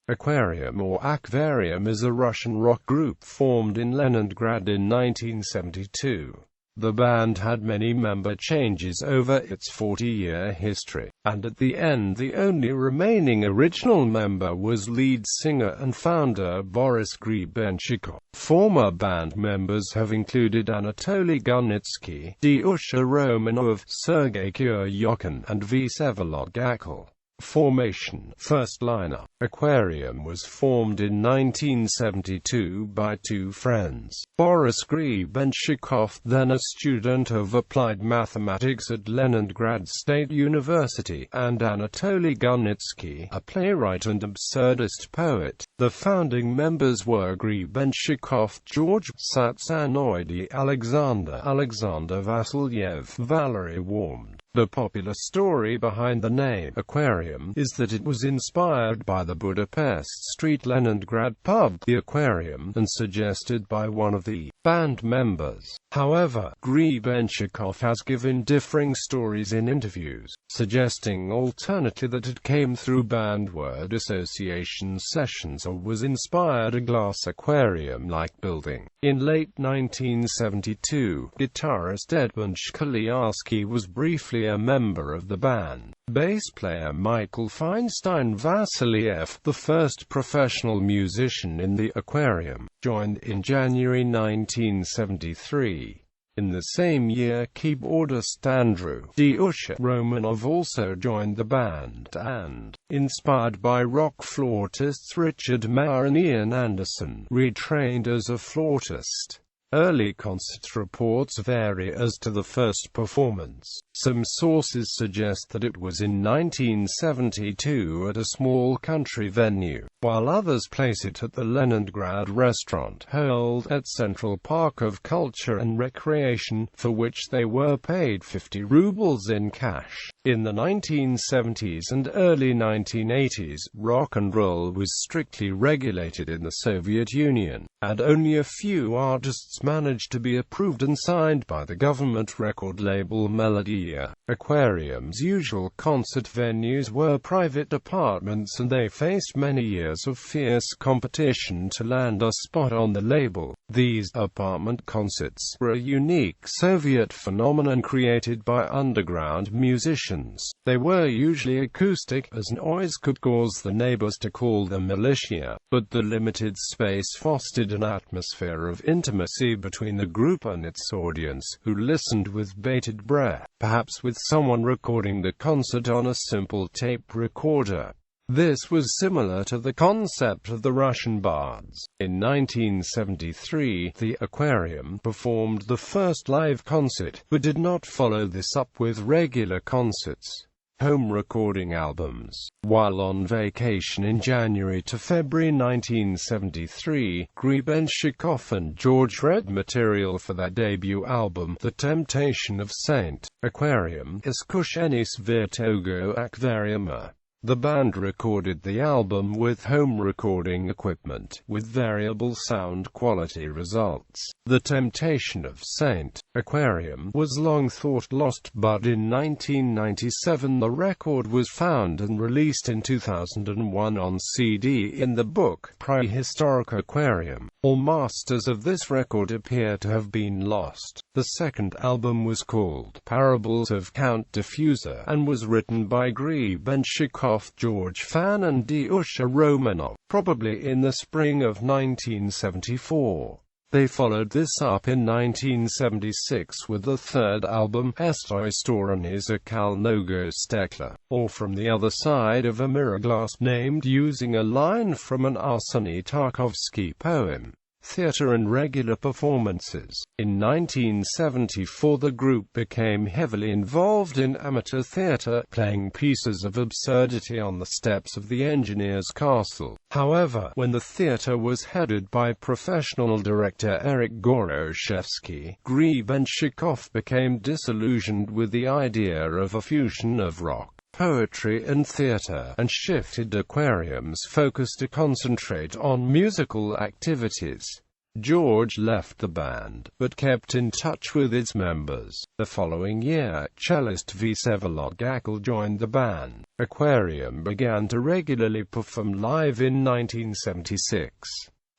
Aquarium or Akvarium is a Russian rock group formed in Leningrad in 1972. The band had many member changes over its 40-year history, and at the end the only remaining original member was lead singer and founder Boris Grebenshikov. Former band members have included Anatoly Gunitsky, Dyusha Romanov, Sergey Kuryokhin, and Vsevolod Gackel. Formation. First lineup. Aquarium was formed in 1972 by two friends. Boris Grebenshikov, then a student of applied mathematics at Leningrad State University, and Anatoly Gunitsky, a playwright and absurdist poet. The founding members were Grebenshikov, George Satsanoidy, Alexander Vasilyev, Valery Warmed. The popular story behind the name Aquarium is that it was inspired by the Budapest Street Leningrad pub, the Aquarium, and suggested by one of the band members. However, Grebenshikov has given differing stories in interviews, suggesting alternately that it came through band word association sessions or was inspired a glass aquarium-like building. In late 1972, guitarist Edmund Shkoliarsky was briefly a member of the band. Bass player Michael Feinstein Vasilyev, the first professional musician in the Aquarium, joined in January 1973. In the same year, keyboardist Andrew Dyusha Romanov also joined the band, and, inspired by rock flautists Richard Mayer and Ian Anderson, retrained as a flautist. Early concert reports vary as to the first performance. Some sources suggest that it was in 1972 at a small country venue, while others place it at the Leningrad restaurant held at Central Park of Culture and Recreation, for which they were paid 50 rubles in cash. In the 1970s and early 1980s, rock and roll was strictly regulated in the Soviet Union, and only a few artists managed to be approved and signed by the government record label Melodia. Aquarium's usual concert venues were private apartments, and they faced many years of fierce competition to land a spot on the label. These apartment concerts were a unique Soviet phenomenon created by underground musicians. They were usually acoustic, as noise could cause the neighbors to call the militia, but the limited space fostered an atmosphere of intimacy between the group and its audience, who listened with bated breath, perhaps with someone recording the concert on a simple tape recorder. This was similar to the concept of the Russian bards. In 1973, the Aquarium performed the first live concert, but did not follow this up with regular concerts. Home recording albums. While on vacation in January to February 1973, Grebenshikov and George read material for their debut album, The Temptation of Saint. Aquarium, Iskushenis Virtuogo Akvarium. The band recorded the album with home recording equipment, with variable sound quality results. The Temptation of Saint Aquarium was long thought lost, but in 1997 the record was found and released in 2001 on CD in the book Prehistoric Aquarium. All masters of this record appear to have been lost. The second album was called Parables of Count Diffuser and was written by Grebenshikov, George Fan and Dyusha Romanov, probably in the spring of 1974. They followed this up in 1976 with the third album, Estoi Storani za Kalnogo Stekla, or From the Other Side of a Mirror Glass, named using a line from an Arseny Tarkovsky poem. Theatre and regular performances. In 1974 the group became heavily involved in amateur theatre, playing pieces of absurdity on the steps of the engineer's castle. However, when the theatre was headed by professional director Eric Goroshevsky, Grebenshikov became disillusioned with the idea of a fusion of rock, poetry and theatre, and shifted Aquarium's focus to concentrate on musical activities. George left the band, but kept in touch with its members. The following year, cellist Vsevolod Gackel joined the band. Aquarium began to regularly perform live in 1976.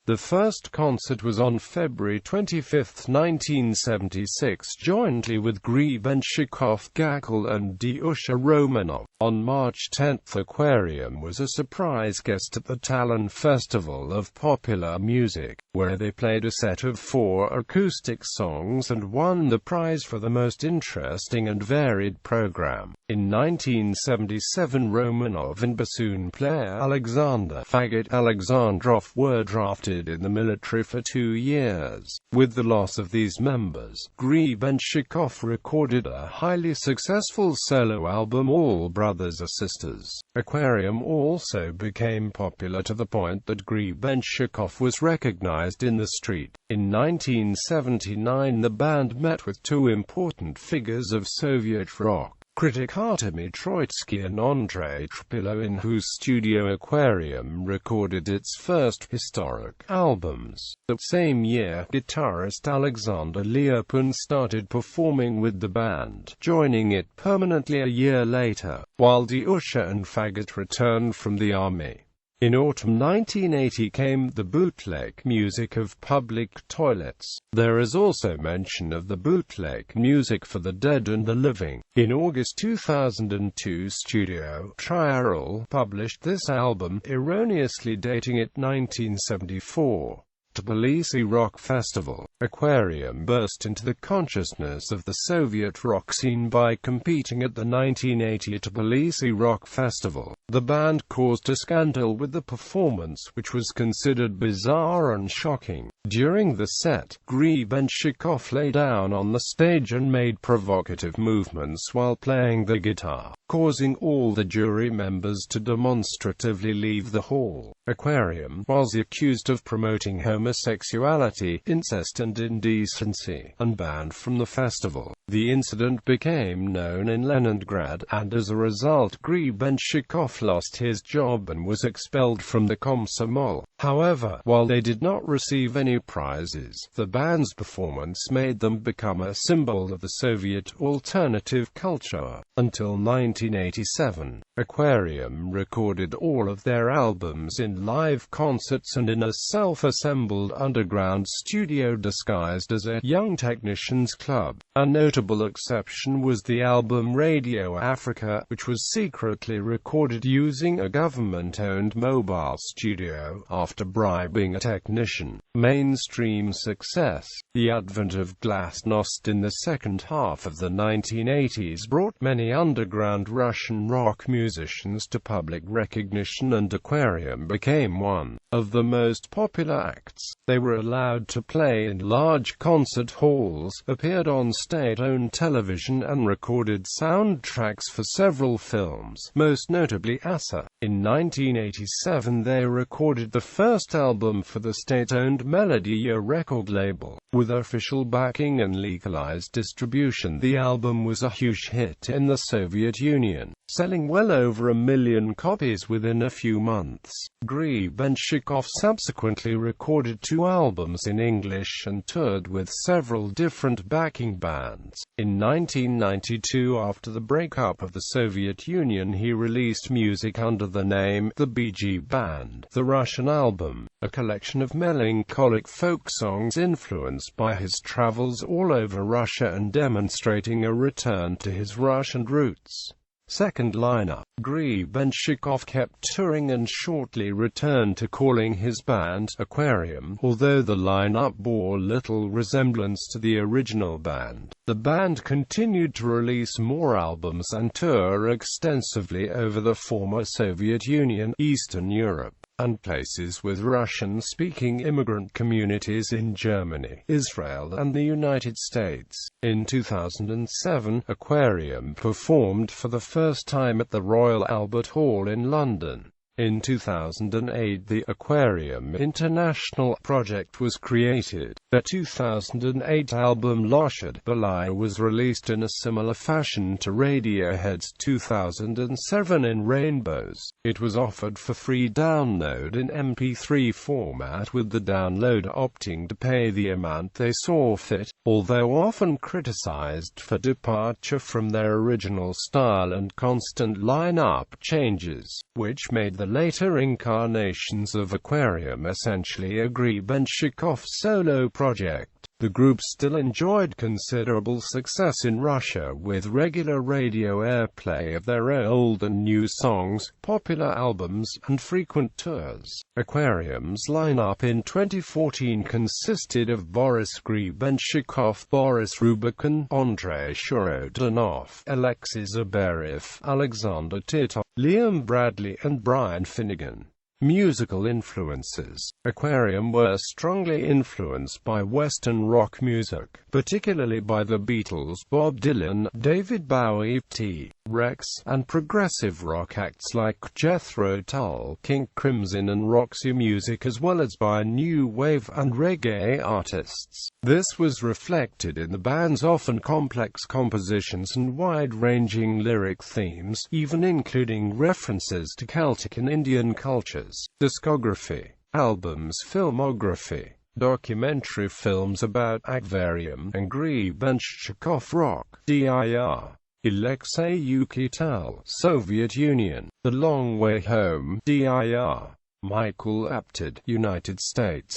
The first concert was on February 25, 1976, jointly with Grebenshikov.Gackel and Dyusha Romanov. On March 10, Aquarium was a surprise guest at the Tallinn Festival of Popular Music, where they played a set of 4 acoustic songs and won the prize for the most interesting and varied program. In 1977, Romanov and bassoon player Alexander "Faggot" Alexandrov were drafted in the military for 2 years. With the loss of these members, Grebenshikov recorded a highly successful solo album, All Brothers Are Sisters. Aquarium also became popular to the point that Grebenshikov was recognized in the street. In 1979, the band met with 2 important figures of Soviet rock critic Artemy Troitsky and Andrei Trapilo, in whose studio Aquarium recorded its first historic albums. That same year, guitarist Alexander Liopin started performing with the band, joining it permanently a year later, while Dyusha and Faggot returned from the army. In autumn 1980 came the bootleg music of public toilets. There is also mention of the bootleg music for the dead and the living. In August 2002, Studio Trial published this album, erroneously dating it 1974. Tbilisi Rock Festival. Aquarium burst into the consciousness of the Soviet rock scene by competing at the 1980 Tbilisi Rock Festival. The band caused a scandal with the performance, which was considered bizarre and shocking. During the set, Grebenshikov lay down on the stage and made provocative movements while playing the guitar, causing all the jury members to demonstratively leave the hall. Aquarium was accused of promoting homosexuality, incest and indecency, and banned from the festival. The incident became known in Leningrad, and as a result Grebenshikov lost his job and was expelled from the Komsomol. However, while they did not receive any prizes, the band's performance made them become a symbol of the Soviet alternative culture. Until 1987, Aquarium recorded all of their albums in live concerts and in a self-assembled underground studio disguised as a young technicians club. A notable exception was the album Radio Africa, which was secretly recorded using a government-owned mobile studio after bribing a technician. Mainstream success. The advent of glasnost in the second half of the 1980s brought many underground Russian rock musicians to public recognition, and Aquarium became one of the most popular acts. They were allowed to play in large concert halls, appeared on state-owned television, and recorded soundtracks for several films, most notably Asa. In 1987 they recorded the first album for the state-owned Melodia record label. With official backing and legalized distribution, the album was a huge hit in the Soviet Union, selling well over 1 million copies within a few months. Grebenshikov subsequently recorded 2 albums in English and toured with several different backing bands. In 1992, after the breakup of the Soviet Union, he released music under the name The BG Band. The Russian Album, a collection of melancholic folk songs influenced by his travels all over Russia and demonstrating a return to his Russian roots. Second lineup. Grebenshikov kept touring and shortly returned to calling his band Aquarium, although the lineup bore little resemblance to the original band. The band continued to release more albums and tour extensively over the former Soviet Union, Eastern Europe, and places with Russian-speaking immigrant communities in Germany, Israel, and the United States. In 2007, Aquarium performed for the first time at the Royal Albert Hall in London. In 2008, the Aquarium International project was created. Their 2008 album Loshad Balai was released in a similar fashion to Radiohead's 2007 in Rainbows. It was offered for free download in MP3 format, with the downloader opting to pay the amount they saw fit. Although often criticized for departure from their original style and constant line-up changes, which made the later incarnations of Aquarium essentially a Grebenshikov solo project, the group still enjoyed considerable success in Russia, with regular radio airplay of their old and new songs, popular albums, and frequent tours. Aquarium's lineup in 2014 consisted of Boris Grebenshikov, Boris Rubikhin, Andrei Shorodinov, Alexei Zabarev, Alexander Titov, Liam Bradley, and Brian Finnegan. Musical influences. Aquarium were strongly influenced by Western rock music, particularly by the Beatles, Bob Dylan, David Bowie, T-Rex, and progressive rock acts like Jethro Tull, King Crimson, and Roxy Music, as well as by new wave and reggae artists. This was reflected in the band's often complex compositions and wide-ranging lyric themes, even including references to Celtic and Indian cultures. Discography, albums, filmography, documentary films about Akvarium and Grebenshikov rock, dir. Alexei Yukitel, Soviet Union, The Long Way Home, dir. Michael Apted, United States.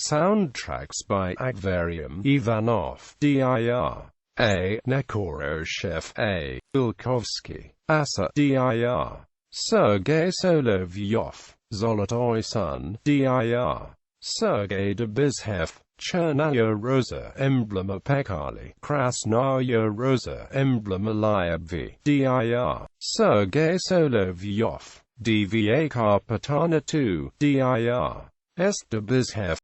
Soundtracks by Akvarium, Ivanov, dir. A. Nekoroshev, A. Bilkovsky, Asa, dir. Sergey Solovyov, Zolotoy Sun, dir. Sergey Debizhev, Chernaya Rosa, Emblema Pekali, Krasnaya Rosa, Emblema Lyabvi, dir. Sergey Solovyov, DVA Karpatana 2, dir. S. Debizhev,